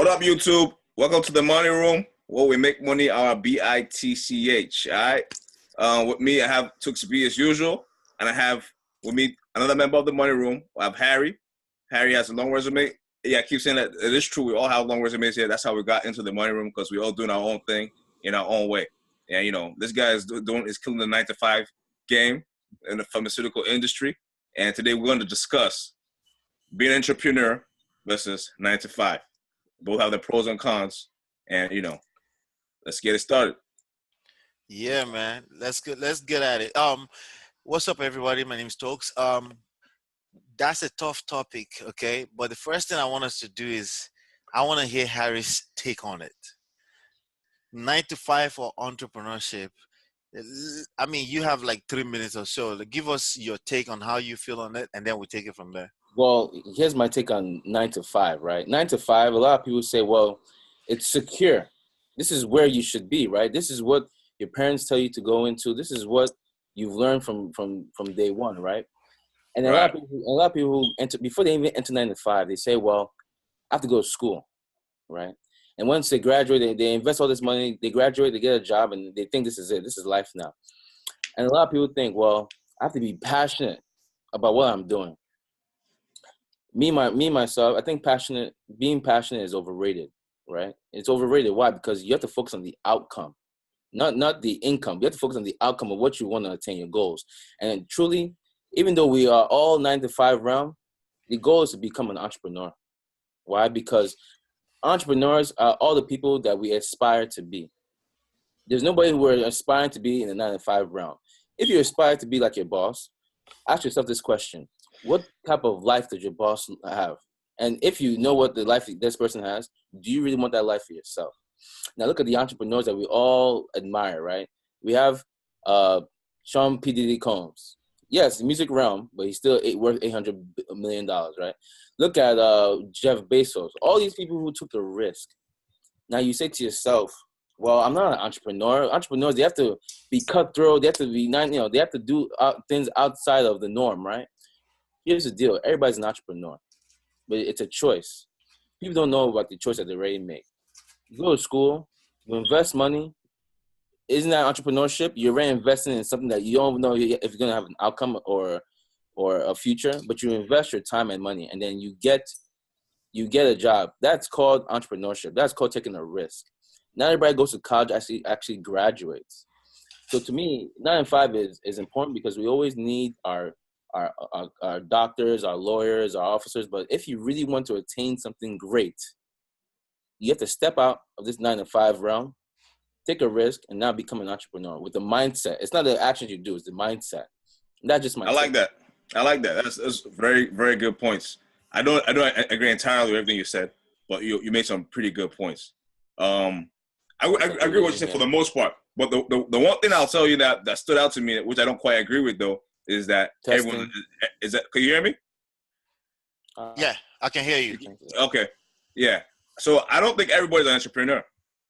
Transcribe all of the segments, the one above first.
What up, YouTube? Welcome to the Money Room, where we make money our BITCH. All right. With me, I have Tux B as usual, and I have with me another member of the Money Room. I have Harry. Harry has a long resume. Yeah, I keep saying that it is true. We all have long resumes here. That's how we got into the Money Room, because we all doing our own thing in our own way. And this guy is killing the 9-to-5 game in the pharmaceutical industry. And today we're going to discuss being an entrepreneur versus 9-to-5. Both have the pros and cons, and let's get it started. Yeah, man. Let's get at it. What's up, everybody? My name is Stokes. That's a tough topic, okay? But the first thing I want us to do is I want to hear Harry's take on it. 9-to-5 or entrepreneurship. I mean, you have like 3 minutes or so. Give us your take on how you feel on it, and then we'll take it from there. Well, here's my take on 9-to-5, right? 9-to-5, a lot of people say, well, it's secure. This is where you should be, right? This is what your parents tell you to go into. This is what you've learned from day one, right? And right. a lot of people who enter, before they even enter 9-to-5, they say, well, I have to go to school, right? And once they graduate, they invest all this money, they graduate, they get a job, and they think this is it. This is life now. And a lot of people think, well, I have to be passionate about what I'm doing. Myself, I think being passionate is overrated, right? It's overrated. Why? Because you have to focus on the outcome, not the income. You have to focus on the outcome of what you want to attain, your goals. And truly, even though we are all 9-to-5 realm, the goal is to become an entrepreneur. Why? Because entrepreneurs are all the people that we aspire to be. There's nobody who are aspiring to be in the 9-to-5 realm. If you aspire to be like your boss, ask yourself this question. What type of life does your boss have? And if you know what the life this person has, do you really want that life for yourself? Now look at the entrepreneurs that we all admire, right? We have Sean P. Diddy Combs. Yes, music realm, but he's still worth $800 million, right? Look at Jeff Bezos. All these people who took the risk. Now you say to yourself, well, I'm not an entrepreneur. Entrepreneurs, they have to be cutthroat. They have to be, they have to do things outside of the norm, right? Here's the deal. Everybody's an entrepreneur, but it's a choice. People don't know about the choice that they already make. You go to school, you invest money. Isn't that entrepreneurship? You're already investing in something that you don't know if you're going to have an outcome or a future, but you invest your time and money, and then you get a job. That's called entrepreneurship. That's called taking a risk. Not everybody goes to college, actually graduates. So to me, 9-to-5 is important because we always need our doctors, our lawyers, our officers. But if you really want to attain something great, you have to step out of this 9-to-5 realm, take a risk, and now become an entrepreneur with the mindset. It's not the actions you do, it's the mindset. That's just my I like that. That's very, very good points. I don't agree entirely with everything you said, but you made some pretty good points. I agree with what you said for the most part. But the one thing I'll tell you that stood out to me, which I don't quite agree with though, is that Testing. everyone is that. Can you hear me? Yeah, I can hear you. Okay, yeah. So I don't think everybody's an entrepreneur.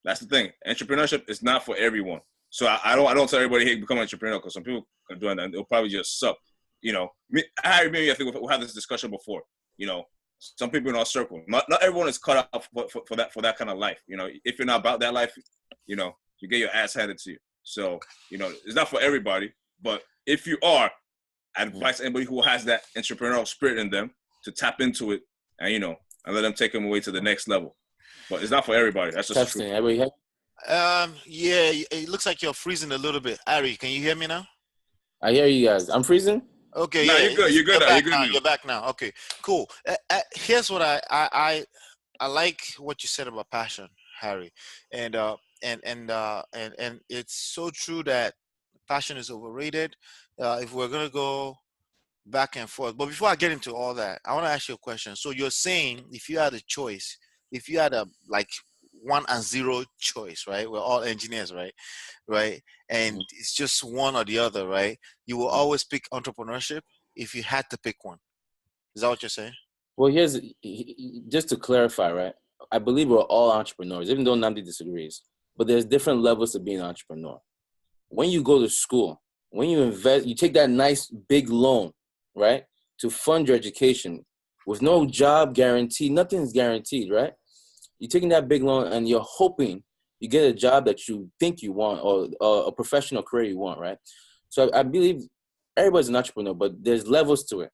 That's the thing. Entrepreneurship is not for everyone. So I don't tell everybody, hey, become an entrepreneur, because some people are doing that and they'll probably just suck. I think we had this discussion before. Some people in our circle, not everyone is cut out for that kind of life. If you're not about that life, you get your ass handed to you. So it's not for everybody. But if you are, I advise anybody who has that entrepreneurial spirit in them to tap into it and and let them take them away to the next level. But it's not for everybody. That's just Testing. true. Yeah, it looks like you're freezing a little bit. Ari, can you hear me now? I hear you guys. I'm freezing? Okay, No, yeah. you're good. You're good. You're back now. Okay, cool. Here's what I like what you said about passion, Harry, and it's so true that passion is overrated. If we're gonna go back and forth, but before I get into all that, I want to ask you a question. So you're saying if you had a choice, if you had a 1 and 0 choice, right? We're all engineers, right? And it's just one or the other, right? You will always pick entrepreneurship if you had to pick one. Is that what you're saying? Well, just to clarify, right? I believe we're all entrepreneurs, even though Namdi disagrees. But there's different levels to being an entrepreneur. When you go to school, when you invest, you take that nice big loan, right, to fund your education with no job guarantee. Nothing's guaranteed, right? You're taking that big loan and you're hoping you get a job that you think you want, or a professional career you want, right? So I believe everybody's an entrepreneur, but there's levels to it.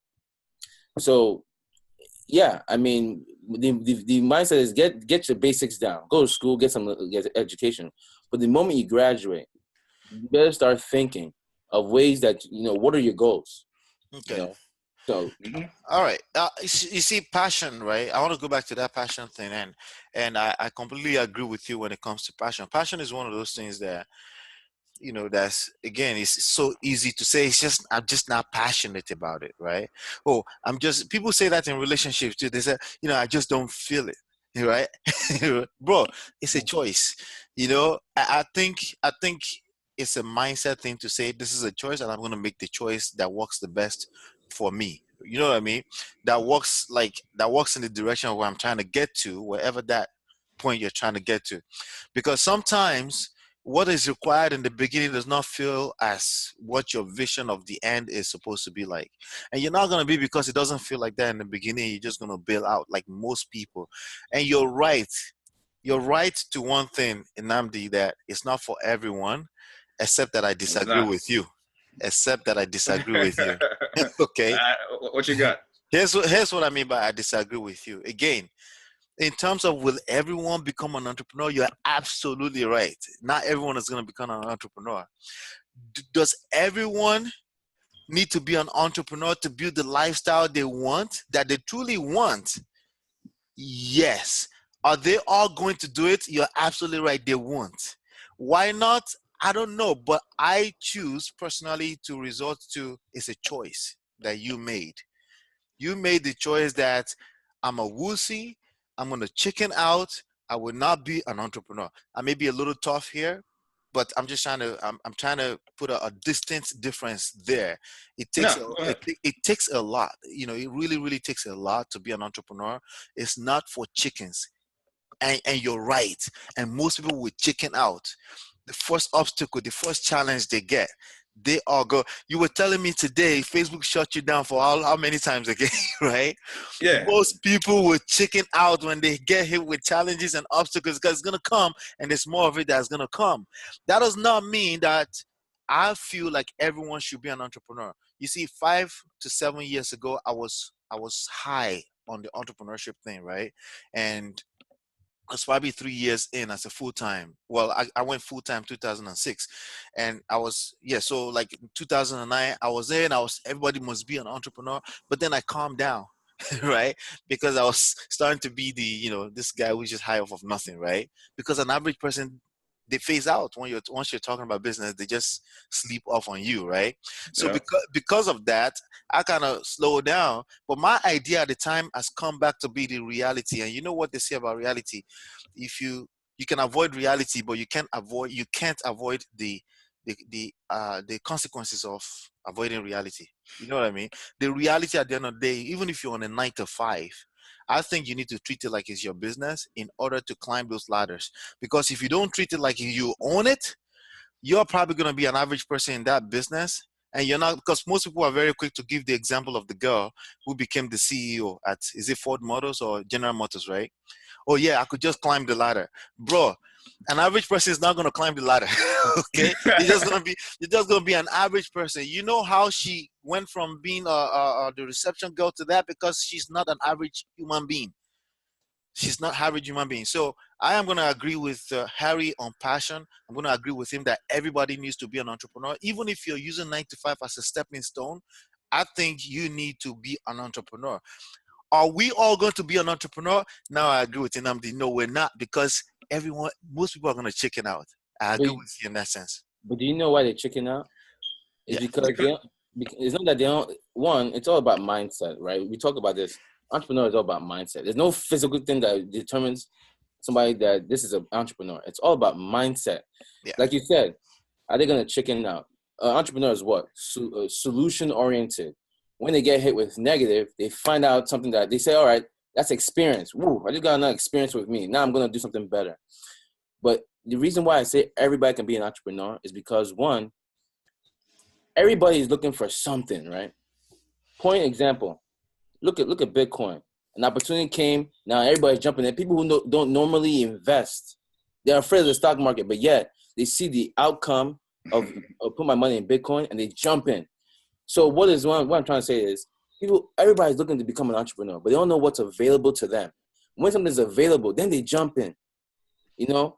So yeah, I mean, the mindset is get your basics down, go to school, get education. But the moment you graduate, you better start thinking of ways that, what are your goals, Okay. So All right. You see, passion, right? I want to go back to that passion thing, and I completely agree with you when it comes to passion. Passion is one of those things that, that's, again, it's so easy to say. It's just, I'm just not passionate about it, right? Oh, people say that in relationships too. They say, I just don't feel it, right? Bro, it's a choice. I think it's a mindset thing to say this is a choice, and I'm going to make the choice that works the best for me. You know what I mean? That works in the direction of where I'm trying to get to, wherever that point you're trying to get to. Because sometimes what is required in the beginning does not feel as what your vision of the end is supposed to be like. And you're not going to be, because it doesn't feel like that in the beginning, you're just going to bail out like most people. And you're right. You're right to one thing, Nnamdi, that it's not for everyone, except that I It's disagree not. with you. Except that I disagree with you. Okay. What you got? Here's what I mean by I disagree with you. Again, in terms of will everyone become an entrepreneur, you're absolutely right. Not everyone is going to become an entrepreneur. Does everyone need to be an entrepreneur to build the lifestyle they want, that they truly want? Yes. Are they all going to do it? You're absolutely right. They won't. Why not? I don't know. But I choose personally to resort to, it's a choice that you made. You made the choice that I'm a wussy, I'm going to chicken out, I will not be an entrepreneur. I may be a little tough here, but I'm just I'm trying to put a distance difference there. It takes No, a, go it, ahead. it takes a lot. It really, really takes a lot to be an entrepreneur. It's not for chickens. And you're right. And most people will chicken out. The first obstacle, the first challenge they get, they all go. You were telling me today, Facebook shut you down for how many times again, right? Yeah. Most people will chicken out when they get hit with challenges and obstacles, because it's going to come, and there's more of it that's going to come. That does not mean that I feel like everyone should be an entrepreneur. You see, 5 to 7 years ago, I was high on the entrepreneurship thing, right? And I was probably 3 years in as a full-time. Well, I went full-time 2006, and I was, yeah, so like in 2009 I was there, and everybody must be an entrepreneur. But then I calmed down, right? Because I was starting to be this guy who's just high off of nothing, right? Because an average person, they phase out once you're talking about business. They just sleep off on you, right? So Yeah. because of that, I kind of slowed down. But my idea at the time has come back to be the reality. And you know what they say about reality? If you can avoid reality, but you can't avoid the consequences of avoiding reality. You know what I mean? The reality at the end of the day, even if you're on a 9 to 5, I think you need to treat it like it's your business in order to climb those ladders. Because if you don't treat it like you own it, you're probably going to be an average person in that business. And you're not, because most people are very quick to give the example of the girl who became the CEO at, is it Ford Motors or General Motors, right? Oh yeah, I could just climb the ladder. Bro, an average person is not going to climb the ladder. Okay, you're just going to be an average person. You know how she went from being the reception girl to that? Because she's not an average human being. She's not average human being. So I am going to agree with Harry on passion. I'm going to agree with him that everybody needs to be an entrepreneur. Even if you're using 9 to 5 as a stepping stone, I think you need to be an entrepreneur. Are we all going to be an entrepreneur? Now I agree with Nnamdi. No, we're not, because most people are going to chicken out. I but agree with you in that sense. but do you know why they chicken out? It's Yeah. because it's not that they don't. One, it's all about mindset, right? We talk about this. Entrepreneur is all about mindset. There's no physical thing that determines somebody that this is an entrepreneur. It's all about mindset. Yeah. Like you said, are they gonna chicken out? Entrepreneur is what? Solution oriented. When they get hit with negative, they find out something that they say, all right, that's experience. Woo, I just got enough experience with me. Now I'm gonna do something better. But the reason why I say everybody can be an entrepreneur is because, one, everybody is looking for something, right? Point example. Look at Bitcoin. An opportunity came. Now everybody's jumping in. People who don't normally invest, they're afraid of the stock market, but yet they see the outcome of put my money in Bitcoin and they jump in. So what I'm trying to say is everybody's looking to become an entrepreneur, but they don't know what's available to them. When something's available, then they jump in. You know,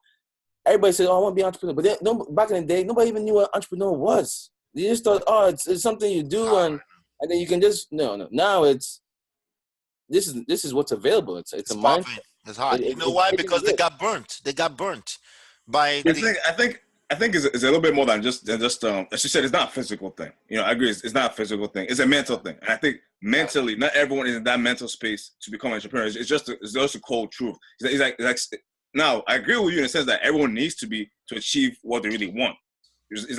everybody says, "Oh, I want to be an entrepreneur," but back in the day, nobody even knew what an entrepreneur was. They just thought, "Oh, it's something you do, and then you can just no." Now this is what's available. It's a mindset. It's hard. You know why? Because they got burnt. They got burnt by. I think it's a little bit more than just as you said, it's not a physical thing. You know, I agree. It's not a physical thing. It's a mental thing. And I think mentally, not everyone is in that mental space to become an entrepreneur. It's just a cold truth. It's like now I agree with you in the sense that everyone needs to achieve what they really want.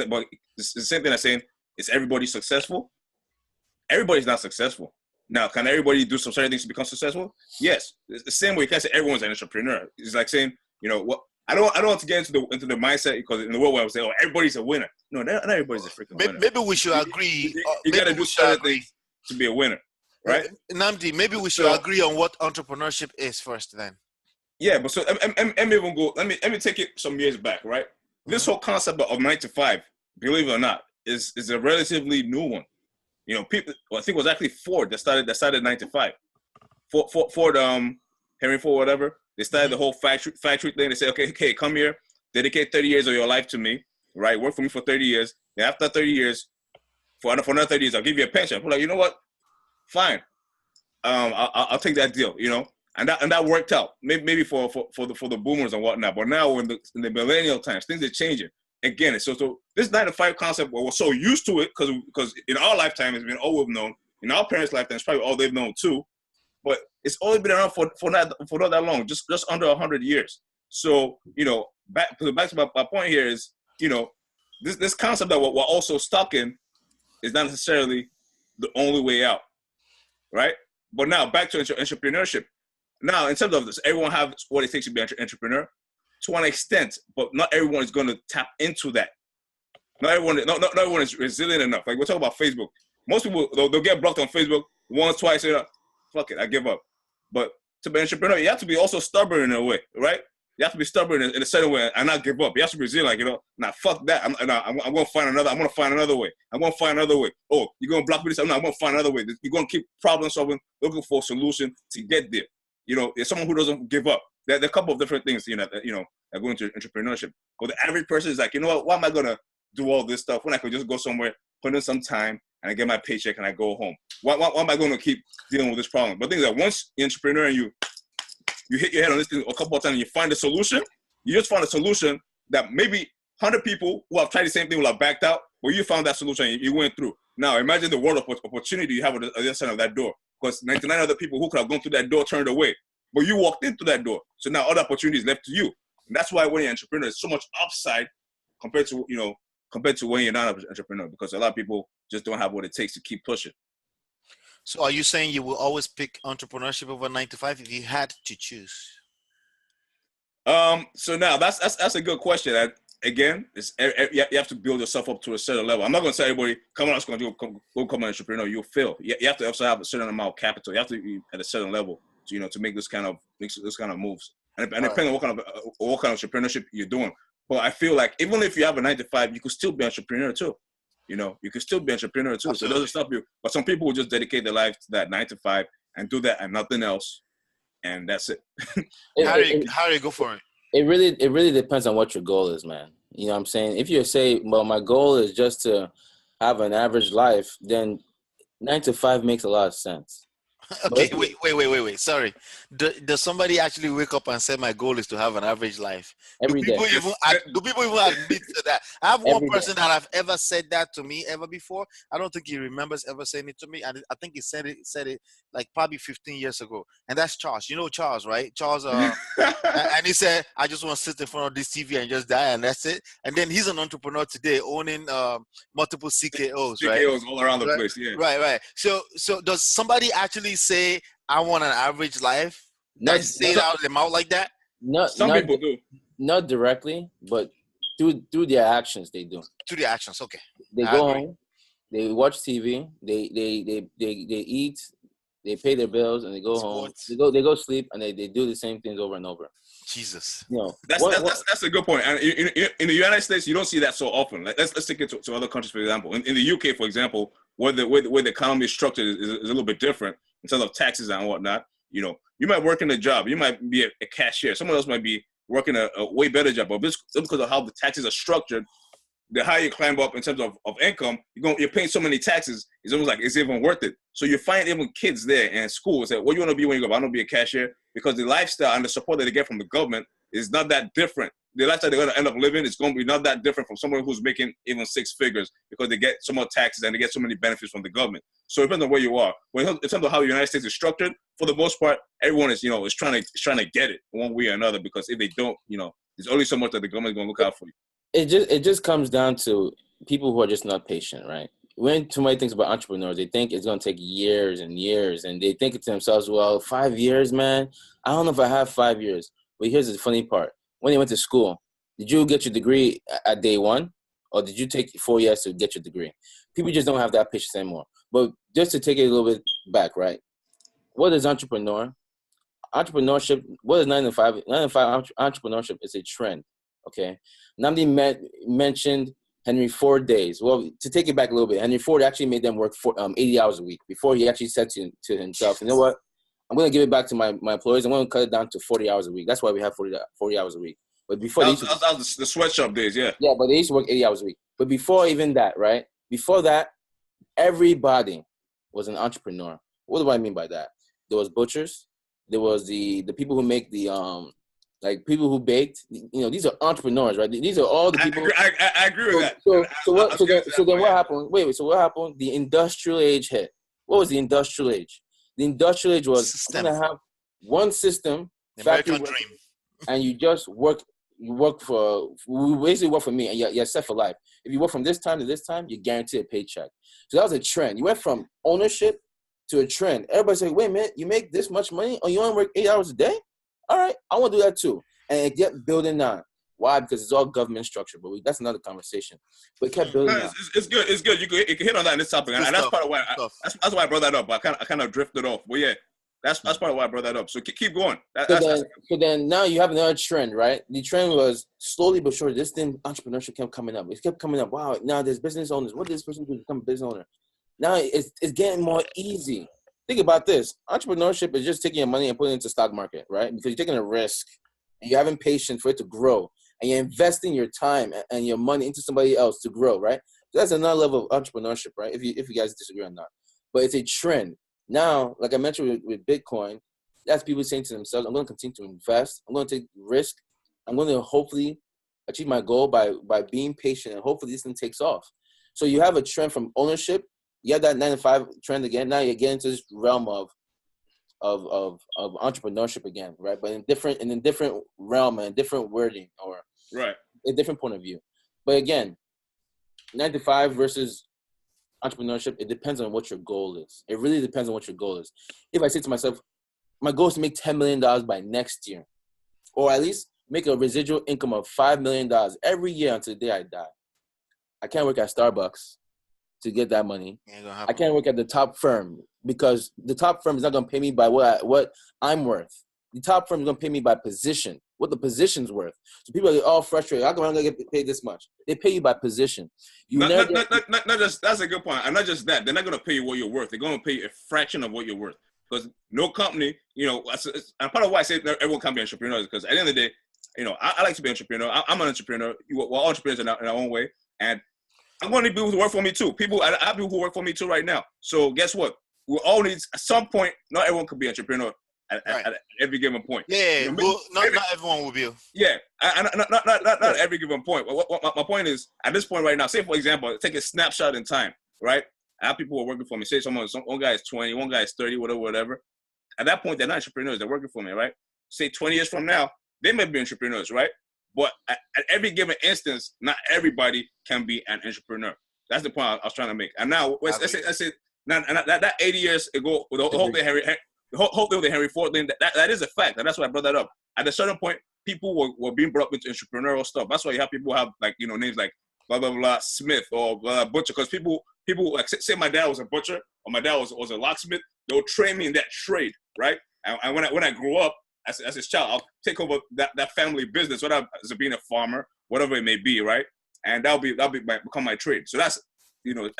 But it's the same thing as saying, is everybody successful? Everybody's not successful. Now, can everybody do some certain things to become successful? Yes. It's the same way you can't say everyone's an entrepreneur. It's like saying, you know, what I don't want to get into the mindset, because in the world where I would say, oh, everybody's a winner. No, not everybody's a freaking winner. Maybe we should agree. You got to do certain things to be a winner, right? Namdi, maybe we should agree on what entrepreneurship is first, then. Yeah, but so let me even go. Let me take it some years back, right? This whole concept of 9 to 5, believe it or not, is a relatively new one. You know, people. Well, I think it was actually Ford that started 9 to 5. Ford, Henry Ford, whatever. They started the whole factory thing. They say, okay, come here, dedicate 30 years of your life to me, right? Work for me for 30 years. And after 30 years, for another 30 years, I'll give you a pension. I'm like, you know what? Fine. I'll take that deal, you know? And that worked out. Maybe for the boomers and whatnot. But now in the millennial times, things are changing. Again, so this 9 to 5 concept, we're so used to it because in our lifetime, it's been all we've known. In our parents' lifetime, it's probably all they've known too. But it's only been around for not that long, just under 100 years. So, you know, back to my point here is, you know, this concept that we're also stuck in is not necessarily the only way out, right? But now back to entrepreneurship. Now, in terms of this, everyone has what it takes to be an entrepreneur to an extent, but not everyone is going to tap into that. Not everyone is resilient enough. Like we're talking about Facebook. Most people, they'll get blocked on Facebook once, twice, fuck it, I give up. But to be an entrepreneur, you have to be also stubborn in a way, right? You have to be stubborn in a certain way and not give up. You have to be resilient, like, you know, nah, fuck that. I'm going to find another. I'm going to find another way. I'm going to find another way. Oh, you're going to block me this? No, I'm going to find another way. You're going to keep problem solving, looking for a solution to get there. You know, there's someone who doesn't give up. There are a couple of different things, that go into entrepreneurship. But the average person is like, you know what? Why am I going to do all this stuff when I could just go somewhere, put in some time, and I get my paycheck and I go home? Why am I going to keep dealing with this problem? But the thing is that once you're an entrepreneur and you hit your head on this thing a couple of times and you find a solution, you just found a solution that maybe 100 people who have tried the same thing will have backed out, but you found that solution and you went through. Now imagine the world of opportunity you have at the other side of that door, because 99 other people who could have gone through that door turned away, but you walked into that door. So now other opportunities left to you. And that's why when you're an entrepreneur, there's so much upside compared to when you're not an entrepreneur, because a lot of people just don't have what it takes to keep pushing. So are you saying you will always pick entrepreneurship over 9 to 5 if you had to choose? So now that's a good question. Again, you have to build yourself up to a certain level. I'm not going to say everybody, come on, go become an entrepreneur. You'll fail. You have to also have a certain amount of capital. You have to be at a certain level to make this kind of moves. And depending on what kind of entrepreneurship you're doing. But I feel like even if you have a 9 to 5, you could still be an entrepreneur too. You could still be an entrepreneur too. Absolutely. So it doesn't stop you. But some people will just dedicate their life to that 9 to 5 and do that and nothing else. And that's it. Harry, go for it. It really depends on what your goal is, man. You know what I'm saying? If you say, well, my goal is just to have an average life, then 9 to 5 makes a lot of sense. Okay, wait. Sorry. Does somebody actually wake up and say my goal is to have an average life? Do people even admit to that? I have one person that have ever said that to me ever before. I don't think he remembers ever saying it to me. And I think he said it like probably 15 years ago. And that's Charles. You know Charles, right? Charles, and he said, I just want to sit in front of this TV and just die, and that's it. And then he's an entrepreneur today, owning multiple CKOs, right? CKOs all around the place, yeah. Right. So does somebody actually say, I want an average life? Does say it out of their mouth like that? Some people do. Not directly, but through their actions, they do. Through their actions, okay. They go home, they watch TV, they eat, they pay their bills, and they go home. Sports. They go sleep, and they do the same things over and over. Jesus. You know, That's a good point. And in the United States, you don't see that so often. Like, let's take it to other countries, for example. In the UK, for example, where the economy is structured is a little bit different in terms of taxes and whatnot. You know, you might work in a job. You might be a cashier. Someone else might be working a way better job. But just because of how the taxes are structured, the higher you climb up in terms of income, you're paying so many taxes, it's almost like it's even worth it. So you find even kids there in school say, what do you want to be when you go? I want to be a cashier, because the lifestyle and the support that they get from the government is not that different. The lifestyle they're going to end up living is going to be not that different from someone who's making even 6 figures, because they get so much taxes and they get so many benefits from the government. So it depends on where you are. When in terms of how the United States is structured, for the most part, everyone is trying to get it one way or another, because if they don't, there's only so much that the government is going to look out for you. It just comes down to people who are just not patient, right? When somebody thinks about entrepreneurs, they think it's going to take years and years, and they think to themselves, well, 5 years, man, I don't know if I have 5 years. But here's the funny part. When you went to school, did you get your degree at day one, or did you take 4 years to get your degree? People just don't have that patience anymore. But just to take it a little bit back, right? What is entrepreneurship? What is 9 to 5? 9 to 5 entrepreneurship is a trend, okay? Namdi mentioned Henry Ford days. Well, to take it back a little bit, Henry Ford actually made them work 80 hours a week before he actually said to himself, you know what? I'm going to give it back to my employees. I'm going to cut it down to 40 hours a week. That's why we have 40 hours a week. But before that was the sweatshop days, yeah. Yeah, but they used to work 80 hours a week. But before even that, right? Before that, everybody was an entrepreneur. What do I mean by that? There was butchers. There was the people who make the like people who baked. These are entrepreneurs, right? These are all the people. I agree with that. So then what happened? Wait. So what happened? The industrial age hit. What was the industrial age? The industrial age was going to have one system, American dream, and you just work. You basically work for me, and you're set for life. If you work from this time to this time, you guarantee a paycheck. So that was a trend. You went from ownership to a trend. Everybody said, wait a minute, you make this much money, or you only work 8 hours a day? All right, I want to do that too. And it kept building on. Why? Because it's all government structure, but that's another conversation. But it kept building on. It's good. It's good. You can hit on that in this topic, and that's part of why that's why I brought that up. I kind of drifted off. But yeah, that's part of why I brought that up. So keep going. So then now you have another trend, right? The trend was slowly but surely, this thing, entrepreneurship, kept coming up. It kept coming up. Wow, now there's business owners. What does this person do to become a business owner? Now it's getting more easy. Think about this. Entrepreneurship is just taking your money and putting it into the stock market, right? Because you're taking a risk, and you're having patience for it to grow, and you're investing your time and your money into somebody else to grow, right? So that's another level of entrepreneurship, right? If you guys disagree or not. But it's a trend. Now, like I mentioned with Bitcoin, that's people saying to themselves, I'm going to continue to invest. I'm going to take risk. I'm going to hopefully achieve my goal by being patient, and hopefully this thing takes off. So you have a trend from ownership. You have that 9 to 5 trend again. Now you get into this realm of entrepreneurship again, right? But in a different realm and different wording, or right, a different point of view. But again, 9 to 5 versus entrepreneurship, it depends on what your goal is. It really depends on what your goal is. If I say to myself, my goal is to make $10 million by next year, or at least make a residual income of $5 million every year until the day I die. I can't work at Starbucks to get that money. I can't work at the top firm, because the top firm is not going to pay me by what I'm worth. The top firm is going to pay me by position, what the position's worth. So people are all frustrated. How come I'm going to get paid this much? They pay you by position. Not just, that's a good point. And not just that, they're not going to pay you what you're worth. They're going to pay you a fraction of what you're worth. Because no company, and part of why I say everyone can't be entrepreneurs, because at the end of the day, I like to be an entrepreneur. I'm an entrepreneur. We're all entrepreneurs in our own way. And I'm going to need people who work for me too. I have people who work for me too right now. So guess what? We all need, at some point, not everyone could be an entrepreneur at every given point. Yeah, not everyone will be. Yeah, not every given point. But my point is, at this point right now, say for example, take a snapshot in time, right? I have people who are working for me. Say one guy is 20, one guy is 30, whatever. At that point, they're not entrepreneurs. They're working for me, right? Say 20 years from now, they may be entrepreneurs, right? But at every given instance, not everybody can be an entrepreneur. That's the point I was trying to make. And now, let's say now, that 80 years ago, with the whole thing, the Henry Ford thing, that is a fact. And that's why I brought that up. At a certain point, people were being brought up into entrepreneurial stuff. That's why you have people who have, like, names like blah, blah, blah, Smith or blah, blah, butcher. Because people like, say my dad was a butcher or my dad was a locksmith. they'll train me in that trade, right? And when I grow up as a child, I'll take over that family business, whether it's being a farmer, whatever it may be, right? And that'll become my trade. So that's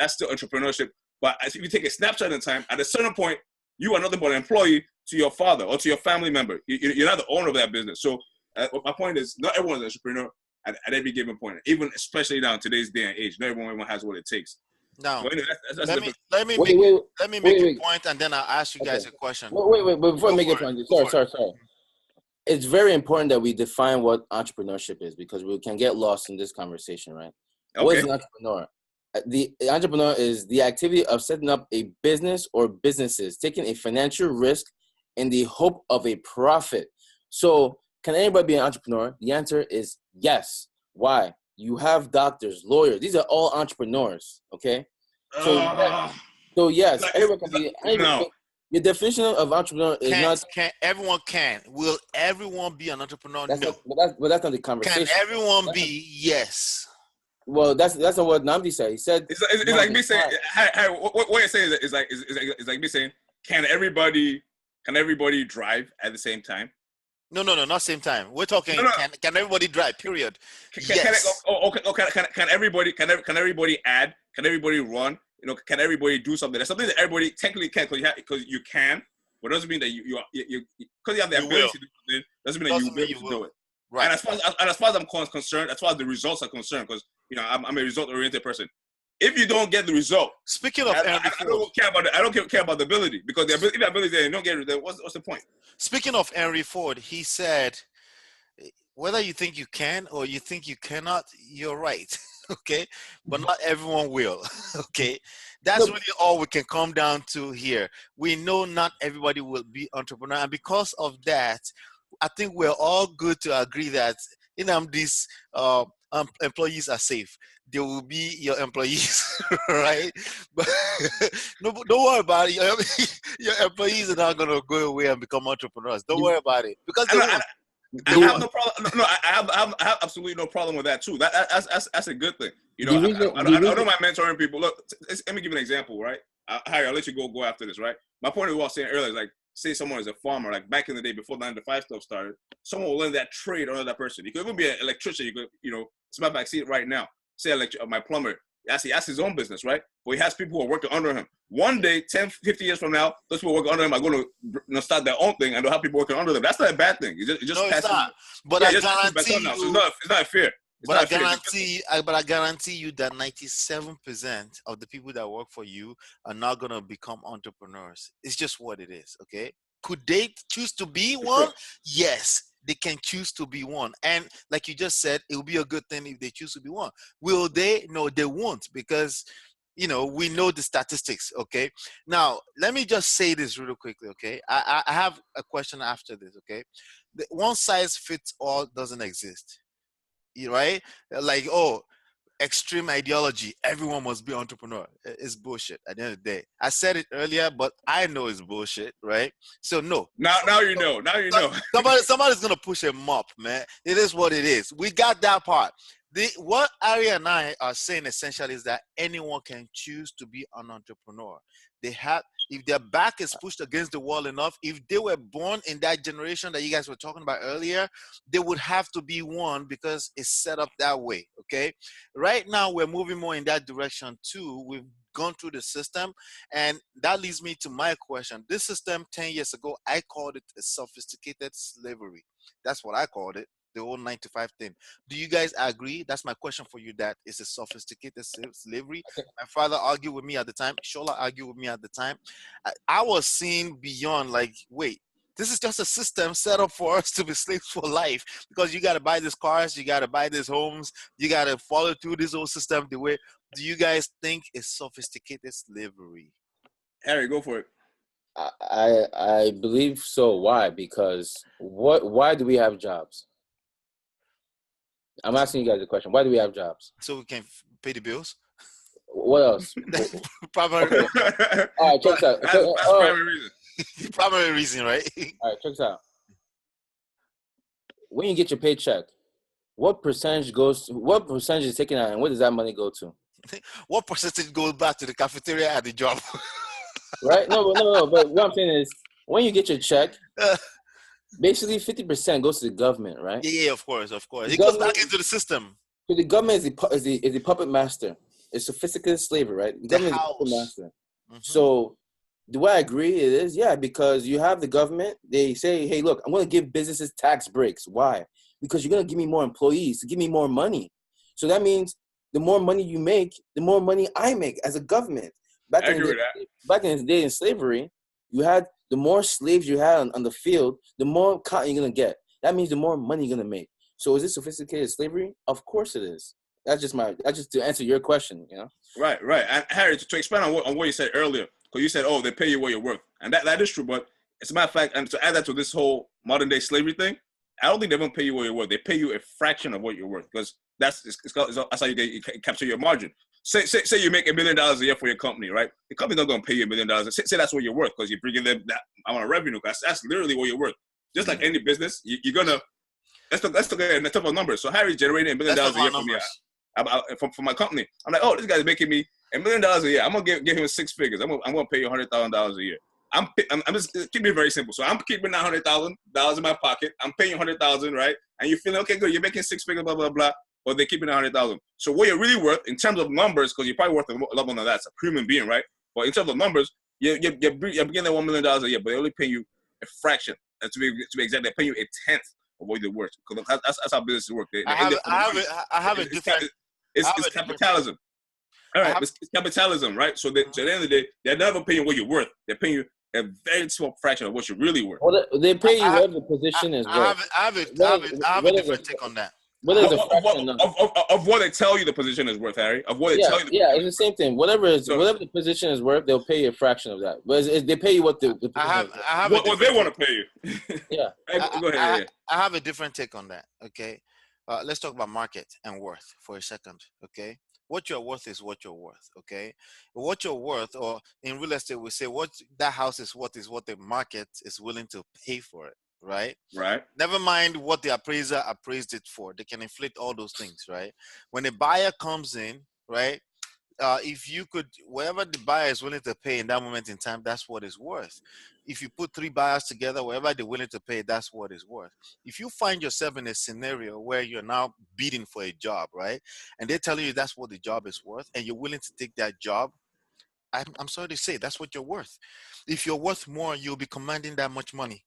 still entrepreneurship. But if you take a snapshot in time, at a certain point, you are nothing but an employee to your father or to your family member. You're not the owner of that business. So my point is, not everyone's an entrepreneur at every given point, even especially now in today's day and age. Not everyone has what it takes. Now, so anyway, that's let me make a point, and then I'll ask you guys a question. Wait, before I make a point, sorry. It's very important that we define what entrepreneurship is, because we can get lost in this conversation, right? Okay. What is an entrepreneur? The entrepreneur is the activity of setting up a business or businesses, taking a financial risk in the hope of a profit. So can anybody be an entrepreneur? The answer is yes. Why? You have doctors, lawyers. These are all entrepreneurs, okay? So yes, everyone can be. No. The definition of entrepreneur is everyone can. Will everyone be an entrepreneur? No. But that's not the conversation. Can everyone be? Yes. Well, that's not what Namdi said. He said it's like me saying, what you're saying is like me saying, can everybody drive at the same time? No, not same time. We're talking can everybody drive? Period. Yes. Can everybody add? Can everybody run? Can everybody do something? There's something that everybody technically can, because you can, but doesn't mean that you because you have the ability to do something, doesn't mean that you will be able to do it. Right. And as far as I'm concerned, as far as the results are concerned, because I'm a result-oriented person. If you don't get the result, speaking of, I don't care about the ability, because if the ability there, you don't get it, what's the point? Speaking of Henry Ford, he said, whether you think you can or you think you cannot, you're right. Okay, but not everyone will. Okay, that's really all we can come down to here. We know not everybody will be entrepreneur, and because of that, I think we're all good to agree that these employees are safe. They will be your employees, right? But don't worry about it. Your employees are not going to go away and become entrepreneurs. Don't worry about it, because they won't. I have no problem. No, I have absolutely no problem with that too. That's a good thing. I don't mind mentoring people. Look, let me give you an example, right? Harry, I'll let you go after this, right? My point of what I was saying earlier is, like, say someone is a farmer, like back in the day before 9-to-5 stuff started, someone will learn that trade under that person. You could even be an electrician. You could, as a matter of fact, I see it right now. Say my plumber, he has his own business, right? But he has people who are working under him. One day, 10, 50 years from now, those people working under him are going to start their own thing, and they'll have people working under them. That's not a bad thing. It just no, passes. It's not. But I guarantee you, so it's not fair. But I guarantee you that 97% of the people that work for you are not going to become entrepreneurs. It's just what it is, okay? Could they choose to be one? Yes, they can choose to be one. And like you just said, it will be a good thing if they choose to be one. Will they? No, they won't, because, we know the statistics, okay? Now, let me just say this real quickly, okay? I have a question after this, okay? The one size fits all doesn't exist, right? Like, extreme ideology, everyone must be entrepreneur. It's bullshit at the end of the day. I said it earlier, but I know it's bullshit, right? So no. Now you know. Somebody's gonna push him up, man. It is what it is. We got that part. What Ari and I are saying essentially is that anyone can choose to be an entrepreneur. If their back is pushed against the wall enough, if they were born in that generation that you guys were talking about earlier, they would have to be one, because it's set up that way, okay? Right now, we're moving more in that direction too. We've gone through the system, and that leads me to my question. This system 10 years ago, I called it a sophisticated slavery. That's what I called it. The whole 9-to-5 thing. Do you guys agree? That's my question for you. That is a sophisticated slavery. My father argued with me at the time. Shola argued with me at the time. I was seeing beyond, like, wait, this is just a system set up for us to be slaves for life, because you got to buy these cars, you got to buy these homes, you got to follow through this whole system the way. Do you guys think it's sophisticated slavery? Harry, go for it. I believe so. Why? Because why do we have jobs? I'm asking you guys a question. Why do we have jobs? So we can pay the bills. What else? Primary. All right, check this out. That's primary reason. Primary reason, right? All right, check this out. When you get your paycheck, what percentage is taken out, and where does that money go to? What percentage goes back to the cafeteria at the job? right? No. But what I'm saying is, when you get your check, basically 50% goes to the government, right? Yeah, of course, of course. The It goes government, back into the system. so the government is the puppet master. It's sophisticated slavery, right? The The government is the puppet house. master. Hmm. So, do I agree? It is, yeah, because you have the government. They say, hey, look, I'm going to give businesses tax breaks. Why? Because you're going to give me more employees to give me more money. So that means the more money you make, the more money I make as a government. I agree with that. Back in the day in slavery, you had the more slaves you had on the field, the more cotton you're going to get. That means the more money you're going to make. So is it sophisticated slavery? Of course it is. That's just to answer your question, you know? Right. And Harry, to expand on what you said earlier, because you said, oh, they pay you what you're worth. And that is true, but as a matter of fact, and to add that to this whole modern day slavery thing, I don't think they don't pay you what you're worth. They pay you a fraction of what you're worth, because that's how you capture your margin. Say you make $1 million a year for your company, right? The company's not going to pay you $1 million. Say that's what you're worth, because you're bringing them that amount of revenue. That's literally what you're worth. Just like any business, you're gonna let's look at the type of numbers. So Harry's generating $1 million a year from me. For my company, I'm like, oh, this guy's making me $1 million a year. I'm gonna give him 6 figures. I'm gonna pay you $100,000 a year. I'm just keeping it very simple. So I'm keeping that $100,000 in my pocket. I'm paying you $100,000, right? And you're feeling okay, good. You're making 6 figures, blah blah blah. But they're keeping $100,000. So what you're really worth in terms of numbers, because you're probably worth a lot more than that. It's a human being, right? But in terms of numbers, you're getting that $1 million a year, but they only pay you a fraction. And to be exact, they're paying you a tenth of what they're worth. Because that's how businesses work. I have a different. It's capitalism. All right, it's capitalism, right? So, at the end of the day, they're never paying what you're worth. They're paying you a very small fraction of what you're really worth. Well, they pay you what the position is worth. I have a different take on that. What is a fraction of what they tell you the position is worth, Harry? Of what they tell you. It's the same thing. Whatever the position is worth, they'll pay you a fraction of that. But they pay you what the position is worth. What they want to pay you. Yeah. Go ahead. I have a different take on that. Okay. Let's talk about market and worth for a second. Okay. What you're worth is what you're worth. Okay. What you're worth, or in real estate, we say what that house is what the market is willing to pay for it. Right. Never mind what the appraiser appraised it for. They can inflate all those things. Right. When a buyer comes in, right, if you could, whatever the buyer is willing to pay in that moment in time, that's what it's worth. If you put 3 buyers together, whatever they're willing to pay, that's what it's worth. If you find yourself in a scenario where you're now bidding for a job, right, and they're telling you that's what the job is worth, and you're willing to take that job, I'm sorry to say, that's what you're worth. If you're worth more, you'll be commanding that much money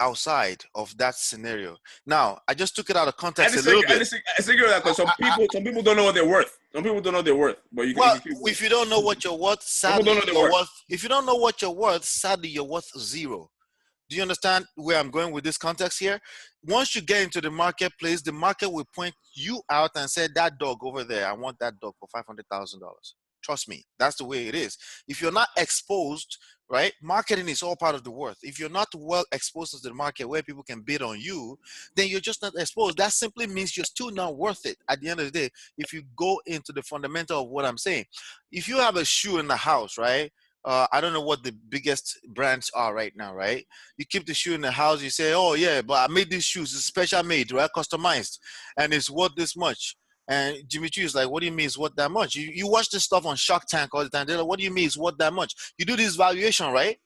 outside of that scenario. Now, I just took it out of context a little bit. I disagree with that, because some people don't know what they're worth. Some people don't know their worth. But if you don't know what you're worth, sadly, if you don't know what you're worth, sadly, you're worth 0. Do you understand where I'm going with this context here? Once you get into the marketplace, the market will point you out and say, that dog over there, I want that dog for $500,000. Trust me, that's the way it is. If you're not exposed, right, marketing is all part of the worth. If you're not well exposed to the market where people can bid on you, then you're just not exposed. That simply means you're still not worth it at the end of the day. If you go into the fundamental of what I'm saying, if you have a shoe in the house, right, I don't know what the biggest brands are right now, right? You keep the shoe in the house, you say, oh yeah, but I made these shoes, it's special made, right, customized, and it's worth this much. And Jimmy Choo is like, what do you mean it's worth that much? You watch this stuff on Shark Tank all the time. They're like, what do you mean it's worth that much? You do this valuation, right?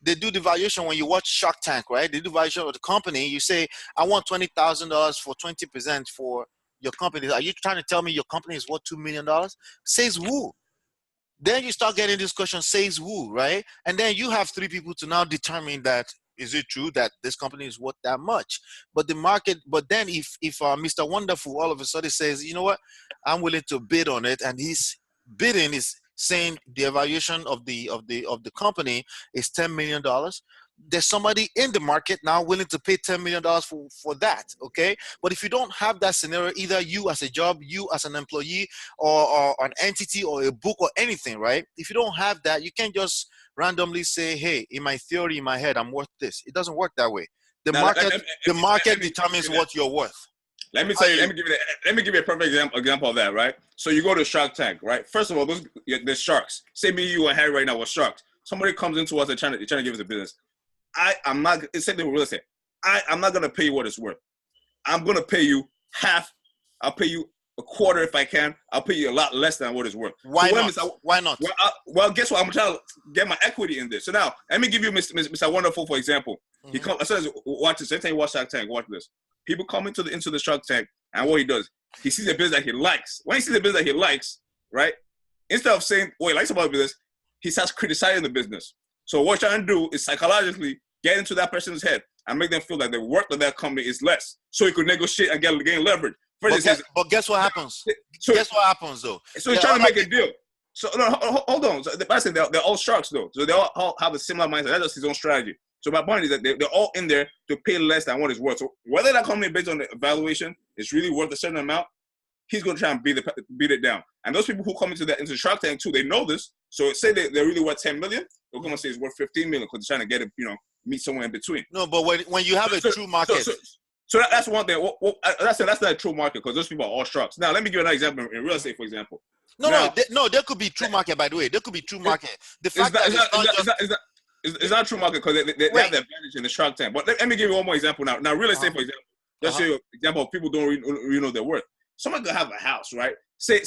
They do the valuation when you watch Shark Tank, right? They do valuation of the company. You say, I want $20,000 for 20% for your company. Are you trying to tell me your company is worth $2 million? Says who? Then you start getting this question, says who, right? And then you have 3 people to now determine that, is it true that this company is worth that much? But the market, but then if Mr. Wonderful all of a sudden says, you know what, I'm willing to bid on it, and his bidding is saying the evaluation of the company is $10 million, there's somebody in the market now willing to pay $10 million for that, okay? But if you don't have that scenario, either you as a job, you as an employee, or an entity, or a book, or anything, right? If you don't have that, you can't just randomly say, hey, in my theory, in my head, I'm worth this. It doesn't work that way. The market determines what you're worth. Let me tell you. Let me give you a perfect example of that, right? So you go to Shark Tank, right? First of all, the sharks. Say me, you, and Harry right now were sharks. Somebody comes into us and trying to give us a business. I'm not. It's same thing with real estate. I'm not gonna pay you what it's worth. I'm gonna pay you half. I'll pay you a quarter if I can. I'll pay you a lot less than what it's worth. Why so not? Why not? Well, guess what? I'm trying to get my equity in this. So now, let me give you Mr. Wonderful, for example. He comes. I said, watch this. Anytime you watch Shark Tank, watch this. People come into the Shark Tank, and what he does, he sees a business that he likes. When he sees a business that he likes, right? Instead of saying what he likes about the business, he starts criticizing the business. So what you're trying to do is psychologically get into that person's head and make them feel that the worth of that company is less, so he could negotiate and gain leverage. But guess what happens? Guess what happens though? So he's trying to make a deal. So no, hold on. So they're all sharks though. So they all have a similar mindset. That's just his own strategy. So my point is that they're all in there to pay less than what it's worth. So whether that company based on the valuation is really worth a certain amount, he's going to try and beat it down. And those people who come into Shark Tank too, they know this. So say they're really worth 10 million, they're going to say it's worth 15 million because they're trying to get it, meet somewhere in between. No, but when you have a true market. So that's one thing. That's not a true market because those people are all sharks. Now, let me give you another example in real estate, for example. There could be true market, by the way. There could be true market. The fact it's not true market because they have the advantage in the Shark Tank. But let me give you one more example now. Now, real estate, for example, just show you an example of people don't really know their worth. Someone could have a house, right? Say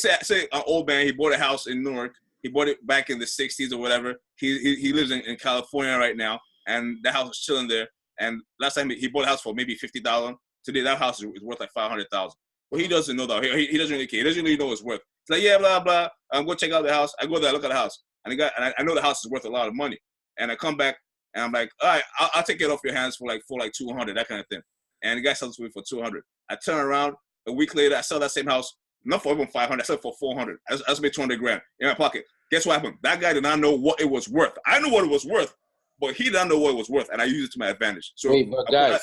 an old man, he bought a house in Newark. He bought it back in the 60s or whatever. He lives in California right now, and the house is chilling there. And last time he bought a house for maybe $50,000. Today that house is worth like $500,000. But he doesn't know that. He doesn't really care. He doesn't really know its worth. It's like, yeah, blah blah. I'm go check out the house. I go there, look at the house, and I know the house is worth a lot of money. And I come back and I'm like, all right, I'll take it off your hands for like 200, that kind of thing. And the guy sells it to me for 200. I turn around a week later, I sell that same house, not for even 500. I sell it for 400. I just made 200 grand in my pocket. Guess what happened? That guy did not know what it was worth. I knew what it was worth, but he didn't know what it was worth, and I used it to my advantage. So, wait, but guys,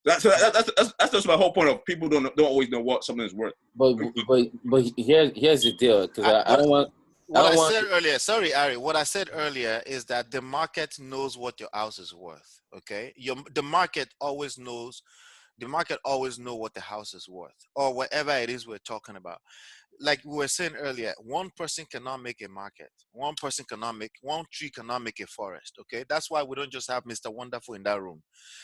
that's just my whole point of people don't always know what something is worth. But here's the deal, because I don't want. What I said earlier, sorry, Ari. What I said earlier is that the market knows what your house is worth. Okay, the market always knows. The market always know what the house is worth, or whatever it is we're talking about. Like we were saying earlier, one person cannot make a market. One tree cannot make a forest. Okay, that's why we don't just have Mr. Wonderful in that room.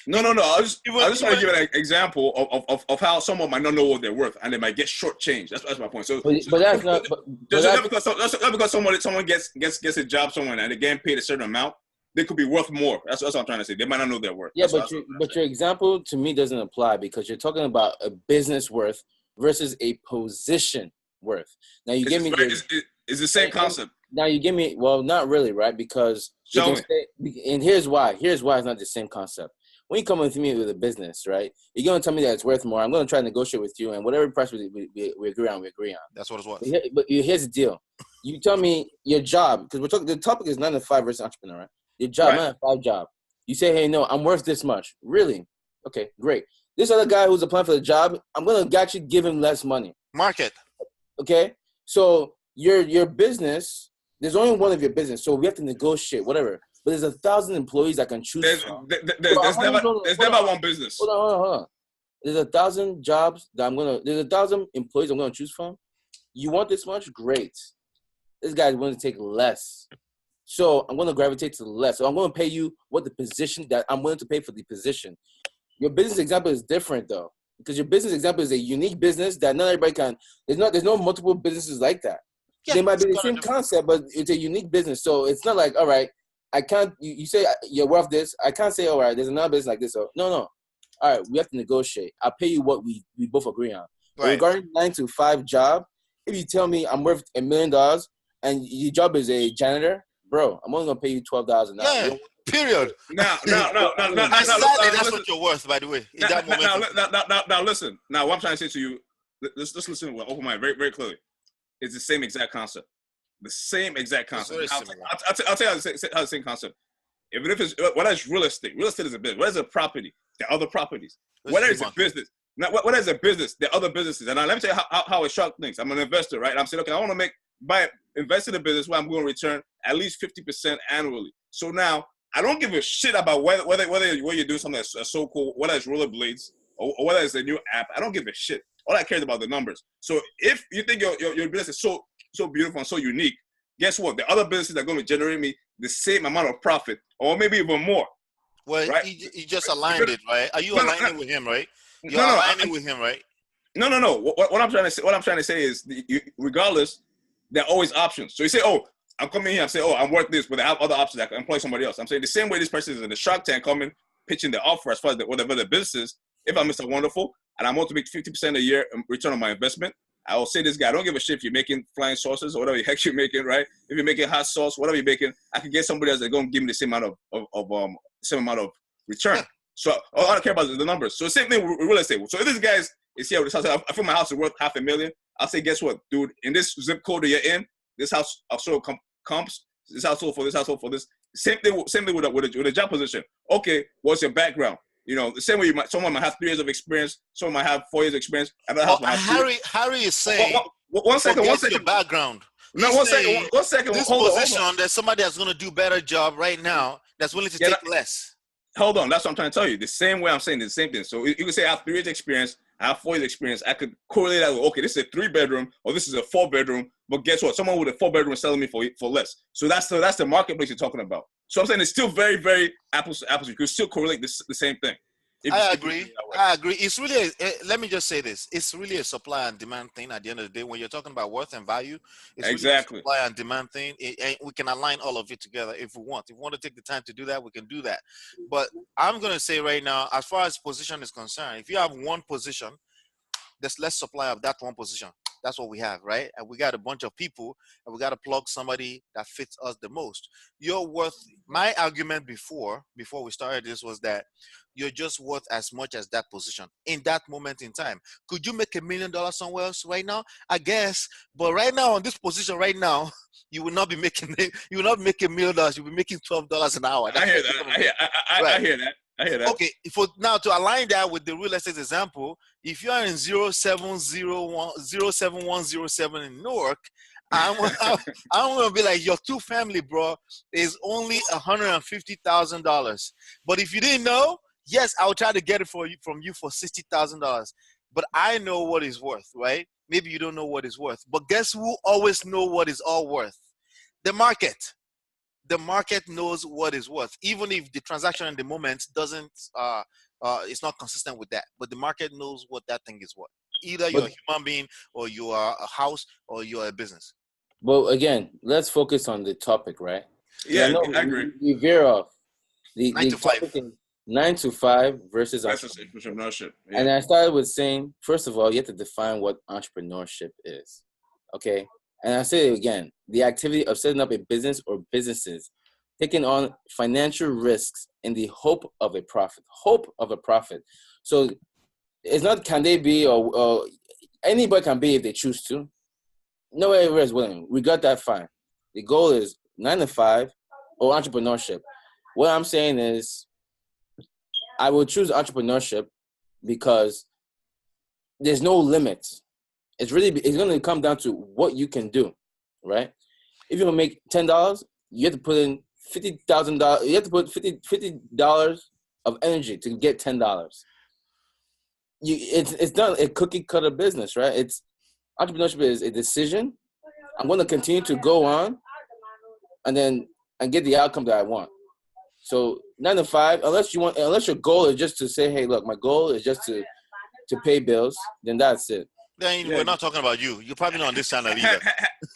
No. I just want to give an example of how someone might not know what they're worth and they might get shortchanged. That's my point. So, that's not because someone gets a job somewhere and they get paid a certain amount, they could be worth more. That's what I'm trying to say. They might not know their worth. Yeah, but your example to me doesn't apply because you're talking about a business worth versus a position worth. Now you give me it's the same concept. Now you give me, well, not really, right? Because and here's why it's not the same concept. When you come with me with a business, right, you're going to tell me that it's worth more. I'm going to try to negotiate with you, and whatever price we agree on, we agree on. That's what it's worth. But here's the deal. You tell me your job, because the topic is 9 to 5 versus entrepreneur, right? Your job, right. 9 to 5 job. You say, hey, no, I'm worth this much. Really? Okay, great. This other guy who's applying for the job, I'm going to actually give him less money. Market. Okay? So your business, there's only one of your business, so we have to negotiate, whatever. But there's 1,000 employees I can choose from. There's never one business. Hold on. There's 1,000 jobs that there's 1,000 employees I'm going to choose from. You want this much? Great. This guy's willing to take less. So I'm going to gravitate to the less. So I'm going to pay you what the position that I'm willing to pay for the position. Your business example is different though, because your business example is a unique business that not everybody can. There's no multiple businesses like that. Yeah, they might be the same concept, but it's a unique business. So it's not like, all right, I can't. You say you're worth this. I can't say, all right, there's another business like this. So no. All right, we have to negotiate. I'll pay you what we both agree on. Right. Regarding 9 to 5 job, if you tell me I'm worth $1 million and your job is a janitor, bro, I'm only gonna pay you $12,000 an hour. Yeah, period. No. That's what you're worth, by the way. Now, listen. Now, what I'm trying to say to you, let's listen with open mind, very, very clearly. It's the same exact concept. The same exact concept. I'll tell you how the same concept. Even if it's whether it's real estate is a business. Whether it's a property, there are other properties. Whether it's a business, whether it's a business, there are other businesses. And now let me tell you how a shark thinks. I'm an investor, right? And I'm saying, okay, I want to invest in a business where I'm going to return at least 50% annually. So now I don't give a shit about whether you're doing something that's so cool, whether it's rollerblades or whether it's a new app. I don't give a shit. All I care is about the numbers. So if you think your business is so beautiful and so unique, guess what? The other businesses are going to generate me the same amount of profit or maybe even more. Well, right? he just aligned it, right? Are you aligning with him, right? You're aligning with him, right? No. What I'm trying to say is, regardless, there are always options. So you say, oh, I'm coming here. I'm saying, oh, I'm worth this, but I have other options. I can employ somebody else. I'm saying the same way this person is in the Shark Tank coming, pitching the offer as far as whatever the business is. If I'm Mr. Wonderful and I want to make 50% a year return on my investment, I will say this guy, I don't give a shit if you're making flying saucers or whatever the heck you're making, right? If you're making hot sauce, whatever you're making, I can get somebody else that's going to give me the same amount of return. Yeah. So all I care about is the numbers. So the same thing with real estate. So if this guy is here with this house, I feel my house is worth $500,000. I'll say, guess what, dude? In this zip code that you're in, this house also comps. This household for this household for this. Same thing with a job position. Okay, what's your background? You know, the same way someone might have 3 years of experience, someone might have 4 years experience. Harry is saying, one second. your background. No, one second. This Hold position, on. there's somebody that's going to do better job right now that's willing to take less. Hold on, that's what I'm trying to tell you. The same way I'm saying the same thing. So you can say I have 3 years experience, I have 4 years experience. I could correlate that with, okay, this is a 3-bedroom or this is a 4-bedroom. But guess what? Someone with a 4-bedroom is selling me for less. So that's the marketplace you're talking about. So I'm saying it's still very, very apples to apples. You can still correlate the same thing. I agree. It's really, let me just say this. It's really a supply and demand thing at the end of the day. When you're talking about worth and value, it's exactly really a supply and demand thing. And we can align all of it together if we want. If we want to take the time to do that, we can do that. But I'm going to say right now, as far as position is concerned, if you have one position, there's less supply of that one position. That's what we have, right? And we got a bunch of people, and we got to plug somebody that fits us the most. You're worth, my argument before we started this was that you're just worth as much as that position in that moment in time. Could you make $1 million somewhere else right now? I guess, but right now on this position right now, you will not be making $1 million. You'll be making $12 an hour. I hear that. I hear that. Okay, for now to align that with the real estate example, if you are in 07107 in Newark, I'm gonna be like, your 2-family, bro, is only $150,000. But if you didn't know, yes, I'll try to get it from you for $60,000. But I know what it's worth, right? Maybe you don't know what it's worth. But guess who always know what it's all worth? The market. The market knows what is worth, even if the transaction in the moment doesn't, it's not consistent with that. But the market knows what that thing is worth. Either you're a human being, or you are a house, or you are a business. Well, again, let's focus on the topic, right? Yeah, I agree. We veer off. The 9 to 5. 9 to 5 versus entrepreneurship. Yeah. And I started with saying, first of all, you have to define what entrepreneurship is. Okay? And I say it again, the activity of setting up a business or businesses, taking on financial risks in the hope of a profit. So it's not can they be or anybody can be if they choose to. Nobody is willing. We got that fine. The goal is 9 to 5 or entrepreneurship. What I'm saying is I will choose entrepreneurship because there's no limit. It's going to come down to what you can do, right? If you want to make $10, you have to put in $50,000. You have to put $50 of energy to get $10. It's not a cookie cutter business, right? Entrepreneurship is a decision. I'm going to continue to go on, and get the outcome that I want. So 9 to 5, unless your goal is just to say, hey, look, my goal is just to pay bills, then that's it. Then we're not talking about you. You're probably not on this channel either.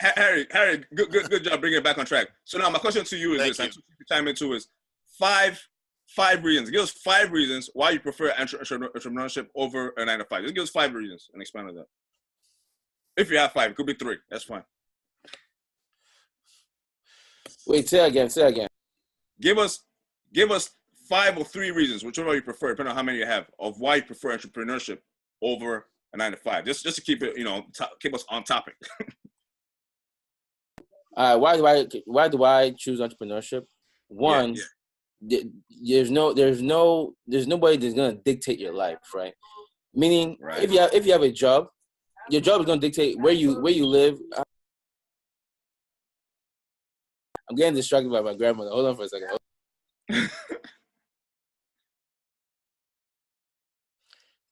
Harry, good job bringing it back on track. So now my question to you is this, and to chime into is five reasons. Give us 5 reasons why you prefer entrepreneurship over a 9 to 5. Just give us 5 reasons and expand on that. If you have 5, it could be 3. That's fine. Wait, say again. Give us 5 or 3 reasons, whichever you prefer, depending on how many you have, of why you prefer entrepreneurship over a 9 to 5. Just to keep it, keep us on topic. Why do I choose entrepreneurship? One, there's nobody that's gonna dictate your life, right? Meaning, right. If you have a job, your job is gonna dictate where you live. I'm getting distracted by my grandmother. Hold on for a second.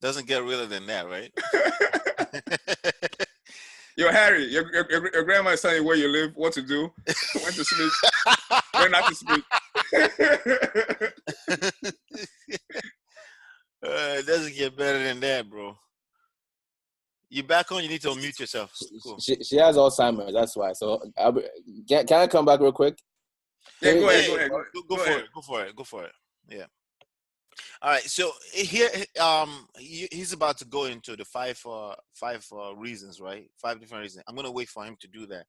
Doesn't get realer than that, right? Yo, Harry, your grandma is telling you where you live, what to do, when to sleep, when not to sleep. It doesn't get better than that, bro. You back on? You need to unmute yourself. Cool. She has Alzheimer's. That's why. So can I come back real quick? Yeah, go ahead. Go for it. Yeah. All right. So here, he's about to go into the five reasons, right? 5 different reasons. I'm gonna wait for him to do that.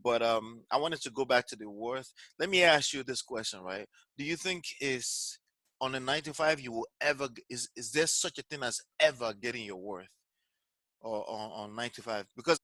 But I wanted to go back to the worth. Let me ask you this question, right? Do you think is on a 9 to 5 you will ever is there such a thing as ever getting your worth or on 9 to 5? Because